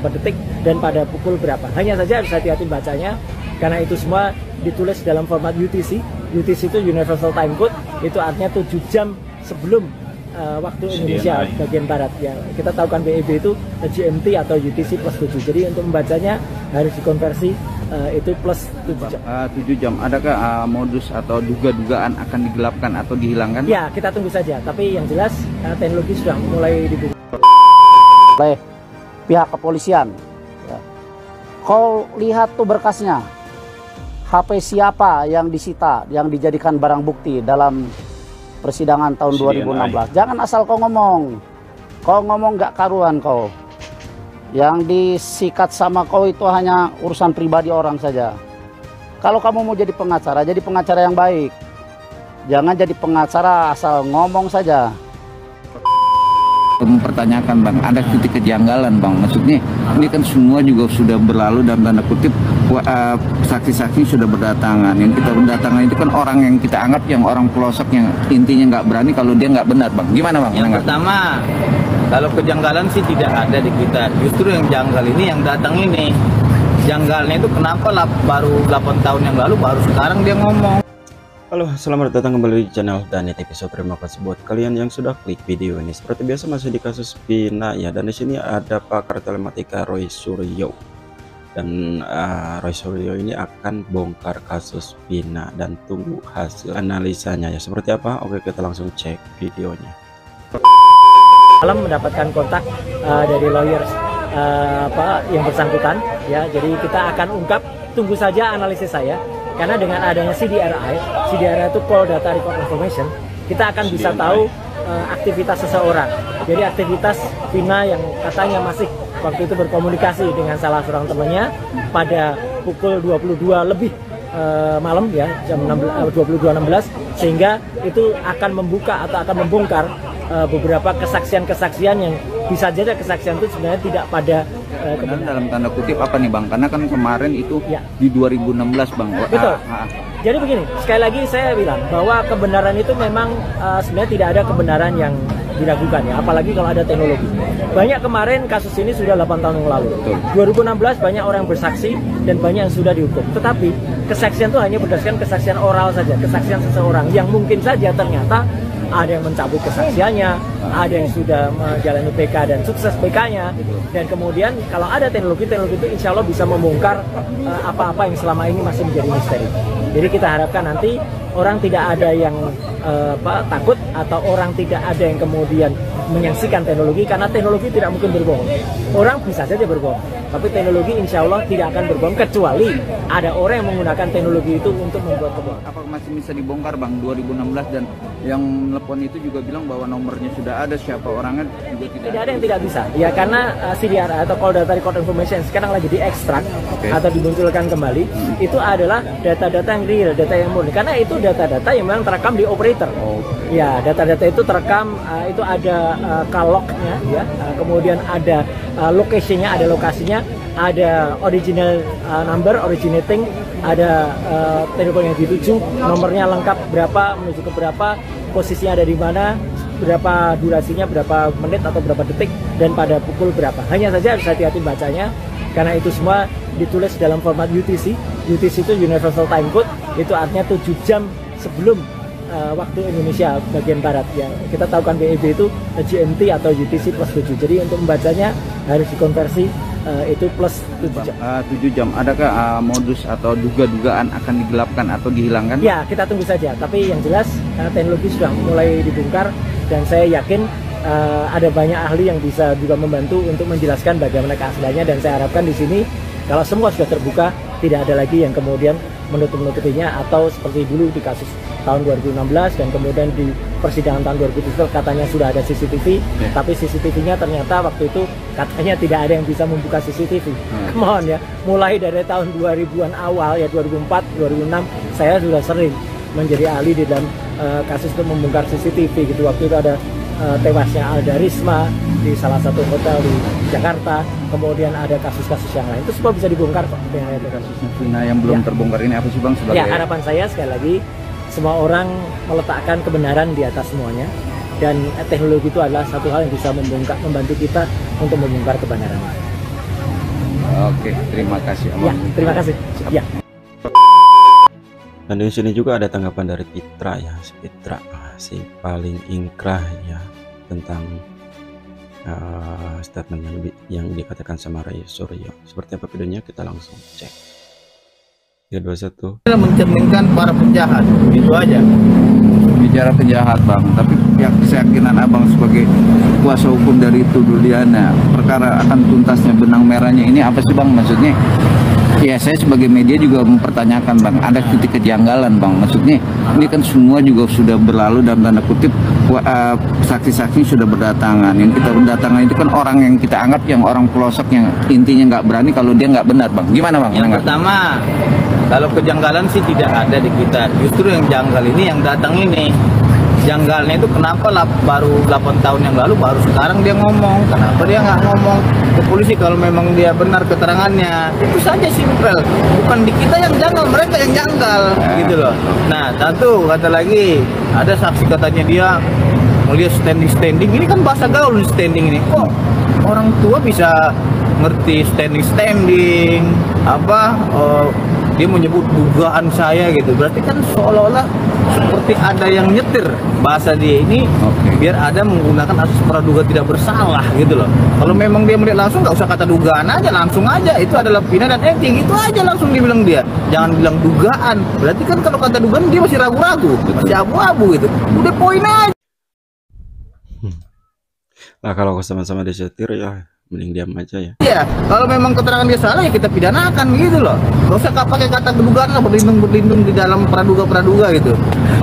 berapa detik dan pada pukul berapa. Hanya saja harus hati-hati bacanya karena itu semua ditulis dalam format UTC. UTC itu Universal Time Code, itu artinya 7 jam sebelum waktu Indonesia bagian barat ya. Kita tahu kan WIB itu GMT atau UTC plus 7. Jadi untuk membacanya harus dikonversi itu plus 7 jam. 7 jam. Adakah modus atau duga-dugaan akan digelapkan atau dihilangkan? Ya, kita tunggu saja. Tapi yang jelas teknologi sudah mulai dibuka oleh pihak kepolisian. Ya. Kau lihat tuh berkasnya. HP siapa yang disita, yang dijadikan barang bukti dalam persidangan tahun 2016. Jangan asal kau ngomong. Kau ngomong gak karuan kau. Yang disikat sama kau itu hanya urusan pribadi orang saja. Kalau kamu mau jadi pengacara yang baik. Jangan jadi pengacara asal ngomong saja. Mempertanyakan bang, ada titik kejanggalan bang. Maksudnya ini kan semua juga sudah berlalu dalam tanda kutip, saksi-saksi sudah berdatangan. Yang kita berdatangan itu kan orang yang kita anggap yang orang pelosok yang intinya nggak berani kalau dia nggak benar bang. Gimana bang? Yang pertama, kalau kejanggalan sih tidak ada di kita. Justru yang janggal ini yang datang ini. Janggalnya itu kenapa baru 8 tahun yang lalu baru sekarang dia ngomong. Halo, selamat datang kembali di channel Danit Episode. Terima kasih buat kalian yang sudah klik video ini. Seperti biasa masih di kasus Vina ya, dan di sini ada pakar telematika Roy Suryo. Dan Roy Suryo ini akan bongkar kasus Vina dan tunggu hasil analisanya ya. Seperti apa? Oke, kita langsung cek videonya. Malam mendapatkan kontak dari lawyer yang bersangkutan ya. Jadi kita akan ungkap, tunggu saja analisis saya. Karena dengan adanya CDRI itu Call Data Record Information, kita akan bisa tahu aktivitas seseorang. Jadi aktivitas Vina yang katanya masih waktu itu berkomunikasi dengan salah seorang temannya pada pukul 22 lebih malam ya, jam 22.16, sehingga itu akan membuka atau akan membongkar beberapa kesaksian-kesaksian yang bisa saja kesaksian itu sebenarnya tidak pada dalam tanda kutip apa nih bang? Karena kan kemarin itu ya, di 2016 bang. Betul. Jadi begini, sekali lagi saya bilang bahwa kebenaran itu memang sebenarnya tidak ada kebenaran yang diragukan ya, apalagi kalau ada teknologi. Banyak kemarin kasus ini sudah 8 tahun yang lalu. Betul. 2016 banyak orang bersaksi dan banyak yang sudah dihukum. Tetapi kesaksian itu hanya berdasarkan kesaksian oral saja, kesaksian seseorang yang mungkin saja ternyata ada yang mencabut kesaksiannya, ada yang sudah menjalani PK dan sukses PK-nya, dan kemudian kalau ada teknologi itu insya Allah bisa membongkar apa-apa yang selama ini masih menjadi misteri. Jadi kita harapkan nanti orang tidak ada yang takut atau orang tidak ada yang kemudian menyaksikan teknologi, karena teknologi tidak mungkin berbohong. Orang bisa saja berbohong, tapi teknologi insya Allah tidak akan berbohong kecuali ada orang yang menggunakan teknologi itu untuk membuat kebohongan. Apa masih bisa dibongkar bang 2016, dan yang telepon itu juga bilang bahwa nomornya sudah ada, siapa orangnya juga tidak ada yang tidak bisa ya, karena CDR atau Call Data Record Information sekarang lagi diekstrak atau dimunculkan kembali. Itu adalah data-data yang real, data yang murni, karena itu data-data yang memang terekam di operator. Ya, data-data itu terekam, itu ada kaloknya ya, kemudian ada location-nya, ada lokasinya, ada original number, originating, ada telepon yang dituju, nomornya lengkap berapa, menuju ke berapa, posisinya ada di mana, berapa durasinya, berapa menit atau berapa detik, dan pada pukul berapa. Hanya saja harus hati-hati bacanya karena itu semua ditulis dalam format UTC. UTC itu Universal Time Code, itu artinya 7 jam sebelum waktu Indonesia bagian barat ya. Kita tahu kan WIB itu GMT atau UTC plus 7. Jadi untuk membacanya harus dikonversi itu plus 7 jam. 7 jam. Adakah modus atau duga-dugaan akan digelapkan atau dihilangkan? Ya, kita tunggu saja. Tapi yang jelas teknologi sudah mulai dibongkar, dan saya yakin ada banyak ahli yang bisa juga membantu untuk menjelaskan bagaimana keasliannya, dan saya harapkan di sini kalau semua sudah terbuka, tidak ada lagi yang kemudian menutup-nutupinya, atau seperti dulu di kasus tahun 2016 dan kemudian di persidangan tahun 2017 katanya sudah ada CCTV, tapi CCTV-nya ternyata waktu itu katanya tidak ada yang bisa membuka CCTV. Come on ya, mulai dari tahun 2000-an awal ya, 2004, 2006 saya sudah sering menjadi ahli di dalam kasus itu membongkar CCTV gitu. Waktu itu ada tewasnya Alda Risma di salah satu hotel di Jakarta, kemudian ada kasus-kasus yang lain, itu semua bisa dibongkar kok. Kasusnya Vina yang belum terbongkar ini apa sih bang sebagai? Ya, harapan saya sekali lagi semua orang meletakkan kebenaran di atas semuanya, dan teknologi itu adalah satu hal yang bisa membantu kita untuk membongkar kebenaran. Oke, terima kasih. Ya, terima kasih. Ya. Dan di sini juga ada tanggapan dari Pitra ya, si Pitra si paling ingkrah ya tentang statement yang dikatakan sama Roy Suryo. Seperti apa videonya, kita langsung cek. 3, 2, 1. Mencerminkan para penjahat, itu aja. Bicara penjahat bang, tapi keyakinan abang sebagai kuasa hukum dari Tuduliana, perkara akan tuntasnya benang merahnya ini apa sih bang maksudnya? Ya saya sebagai media juga mempertanyakan bang, ada titik kejanggalan bang, maksudnya ini kan semua juga sudah berlalu dalam tanda kutip, saksi-saksi sudah berdatangan, yang kita berdatangan itu kan orang yang kita anggap yang orang pelosok yang intinya nggak berani kalau dia nggak benar bang, gimana bang? Yang pertama, kalau kejanggalan sih tidak ada di kita, justru yang janggal ini yang datang ini. Janggalnya itu kenapa baru 8 tahun yang lalu baru sekarang dia ngomong, kenapa dia nggak ngomong ke polisi kalau memang dia benar keterangannya, itu saja simpel, bukan di kita yang janggal, mereka yang janggal gitu loh. Nah satu kata lagi, ada saksi katanya dia melihat standing ini kan bahasa gaul standing ini, kok orang tua bisa ngerti standing apa dia menyebut dugaan saya gitu, berarti kan seolah-olah seperti ada yang nyetir bahasa dia ini. Biar ada menggunakan asas praduga tidak bersalah gitu loh. Kalau memang dia melihat langsung, nggak usah kata dugaan aja, langsung aja itu adalah pidana dan etik, itu aja langsung dibilang dia, jangan bilang dugaan, berarti kan kalau kata dugaan dia masih ragu-ragu, masih abu-abu gitu, udah poin aja. Nah kalau sama-sama disetir ya mending diam aja ya. Iya, kalau memang keterangan dia salah ya kita pidanakan gitu loh. Gak usah pakai kata dugaan lah, berlindung di dalam praduga gitu.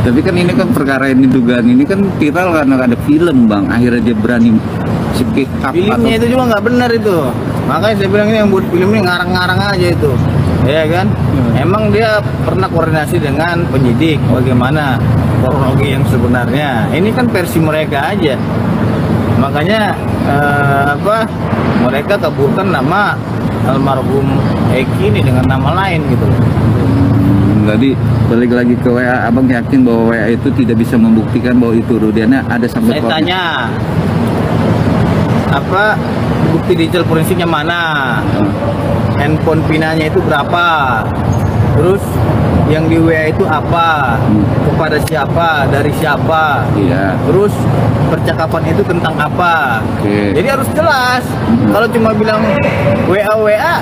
Tapi kan ini kan perkara ini dugaan ini kan viral karena ada film bang, akhirnya dia berani speak up. Filmnya itu juga nggak benar itu, makanya saya bilang ini yang buat film ini ngarang-ngarang aja itu, ya kan? Emang dia pernah koordinasi dengan penyidik bagaimana kronologi yang sebenarnya. Ini kan versi mereka aja, makanya mereka kaburkan nama almarhum Eki ini dengan nama lain gitu. Jadi balik lagi ke WA, abang yakin bahwa WA itu tidak bisa membuktikan bahwa itu Rudiana ada sampai. Saya tanya, apa bukti digital forensiknya mana? Handphone pinanya itu berapa? Terus yang di WA itu apa? Kepada siapa? Dari siapa? Iya. Terus percakapan itu tentang apa? Jadi harus jelas. Kalau cuma bilang WA,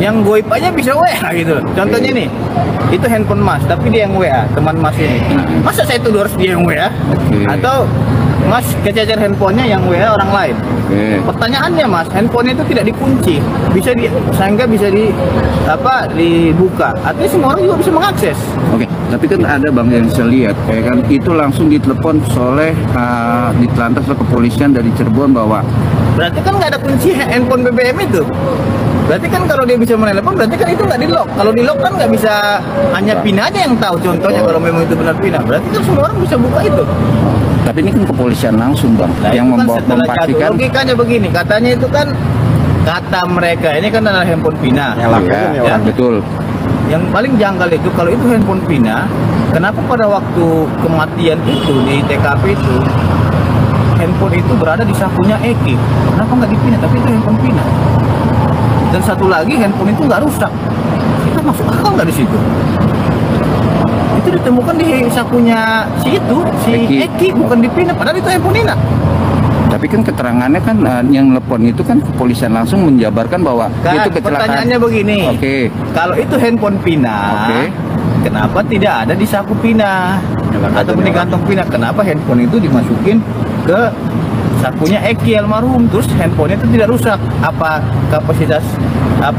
yang goib aja bisa WA gitu. Contohnya nih, itu handphone Mas, tapi dia yang WA, teman Mas ini. Masa saya tuduh harus dia yang WA? Atau Mas kececer handphonenya yang WA orang lain? Pertanyaannya Mas, handphonenya itu tidak dikunci, sehingga bisa dibuka. Artinya semua orang juga bisa mengakses. Tapi kan ada bang yang saya lihat, kayak kan itu langsung ditelepon oleh ditelantas oleh kepolisian dari Cirebon bahwa. Berarti kan nggak ada kunci handphone BBM itu. Berarti kan kalau dia bisa menelepon, berarti kan itu nggak di lock. Kalau di lock kan nggak bisa, hanya PIN aja yang tahu. Contohnya kalau memang itu benar PIN, berarti kan semua orang bisa buka itu. Tapi ini kan kepolisian langsung bang, yang memastikan. Logikanya begini, katanya itu kan kata mereka ini kan adalah handphone Pina. Ya, betul. Yang paling janggal itu kalau itu handphone Pina, kenapa pada waktu kematian itu di TKP itu handphone itu berada di sakunya Eki? Kenapa nggak di Pina? Tapi itu handphone Pina. Dan satu lagi handphone itu nggak rusak. Kita masuk akal nggak di situ? Itu ditemukan di sakunya si Eki, bukan di Pina. Padahal itu handphone Pina. Tapi kan keterangannya kan yang telepon itu kan kepolisian langsung menjabarkan bahwa itu kecelakaan. Pertanyaannya begini. Kalau itu handphone Pina, kenapa tidak ada di saku Pina atau di kantong Pina? Kenapa handphone itu dimasukin ke sakunya Eki almarhum, terus handphonenya itu tidak rusak? Apa kapasitas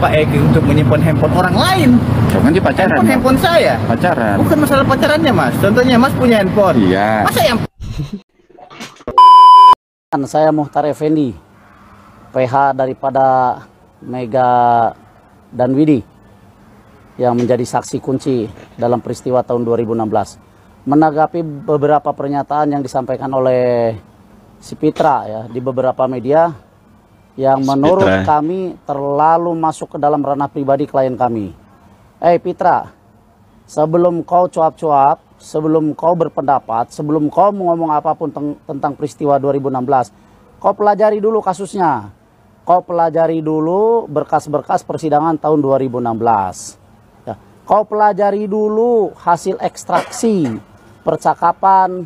Eki untuk menyimpan handphone orang lain? Kan dia pacaran. Handphone saya. Pacaran. Bukan masalah pacarannya Mas. Contohnya Mas punya handphone. Iya. Masa yang Saya Muhtar Effendi, PH daripada Mega dan Widi yang menjadi saksi kunci dalam peristiwa tahun 2016. Menanggapi beberapa pernyataan yang disampaikan oleh si Pitra ya di beberapa media yang menurut kami terlalu masuk ke dalam ranah pribadi klien kami. Pitra, sebelum kau cuap-cuap, sebelum kau berpendapat, sebelum kau ngomong apapun tentang peristiwa 2016, kau pelajari dulu kasusnya. kau pelajari dulu berkas-berkas persidangan tahun 2016. Ya. Kau pelajari dulu hasil ekstraksi percakapan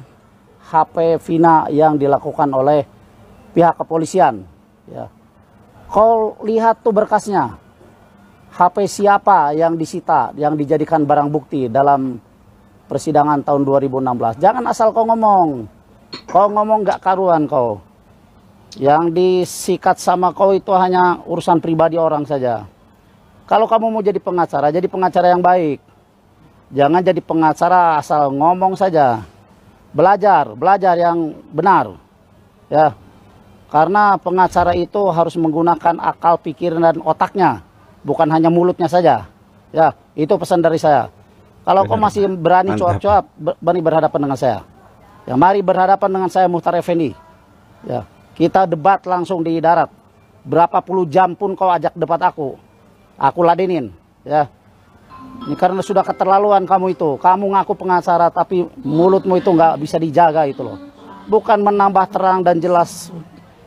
HP Vina yang dilakukan oleh pihak kepolisian. Ya. Kau lihat tuh berkasnya. HP siapa yang disita, yang dijadikan barang bukti dalam persidangan tahun 2016. Jangan asal kau ngomong. Kau ngomong gak karuan kau. Yang disikat sama kau itu hanya urusan pribadi orang saja. Kalau kamu mau jadi pengacara yang baik. Jangan jadi pengacara asal ngomong saja. Belajar yang benar. Ya. Karena pengacara itu harus menggunakan akal, pikiran dan otaknya, bukan hanya mulutnya saja. Ya, itu pesan dari saya. Kalau kau masih berani cuap-cuap, berani berhadapan dengan saya. Ya, mari berhadapan dengan saya Muhtar Effendi. Ya, kita debat langsung di darat. Berapa puluh jam pun kau ajak debat aku ladenin. Ya, ini karena sudah keterlaluan kamu itu. Kamu ngaku pengacara tapi mulutmu itu nggak bisa dijaga itu loh. Bukan menambah terang dan jelas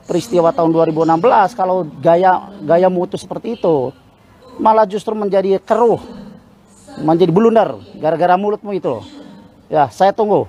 peristiwa tahun 2016 kalau gayamu itu seperti itu, malah justru menjadi keruh, menjadi blunder gara-gara mulutmu itu. Ya, saya tunggu.